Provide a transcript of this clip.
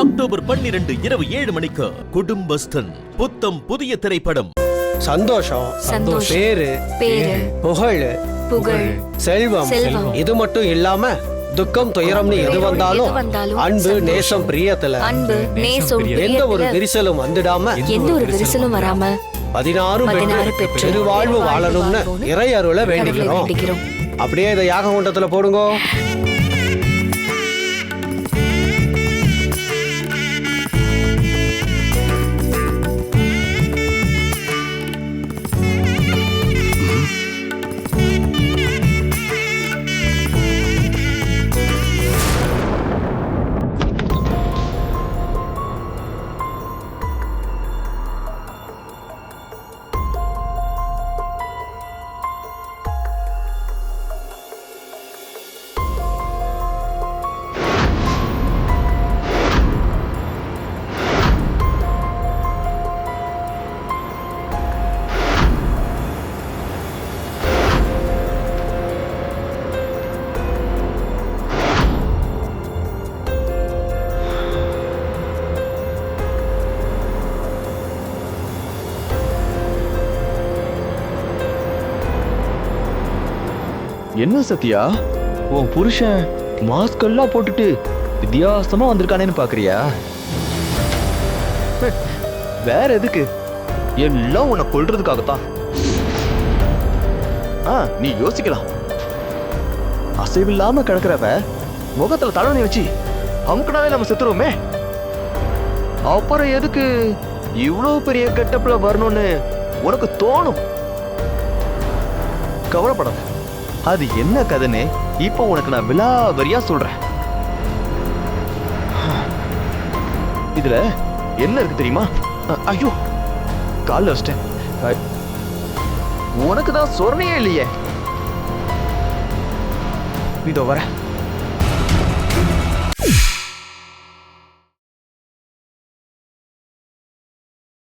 October 12 இரவு 7 மணிக்கு குடும்பஸ்தன் புத்தம் புதிய திரைப்படம். சந்தோஷம், பேரு, புகழ், செல்வம், இது மட்டும் இல்லாம துக்கம் துயரம்னு எது வந்தாலும் அன்பு நேசம் பிரியத்துல எந்த ஒரு விரிசலும் வந்துடாம 16 பெற்று பெருவாழ்வு வாழணும்னு இறை அருளை வேண்டிக்கிறோம். அப்படியே இதை யாக குண்டத்துல போடுங்க. என்ன சத்யா, உன் புருஷன் மாஸ்க் எல்லாம் போட்டுட்டு வித்தியாசமா வந்திருக்கானேன்னு பாக்குறியா? வேற எதுக்கு? எல்லாம் உன்னை கொல்றதுக்காகத்தான். நீ யோசிக்கலாம். அசைவில்லாம கிடக்குறவ முகத்துல தடவை வச்சு அமுக்கனாவே நம்ம செத்துருவோமே. அப்புறம் எதுக்கு இவ்வளவு பெரிய கெட்டப்ல வரணும்னு உனக்கு தோணும். கவலைப்படாத, அது என்ன கதைன்னு இப்போ உனக்கு நான் விலாவரியா சொல்றேன். இதுல என்ன இருக்கு தெரியுமா? ஐயோ, கால்ல வச்சிட்டேன். உனக்கு தான் சொரணையே இல்லையே. இதோ வரேன்.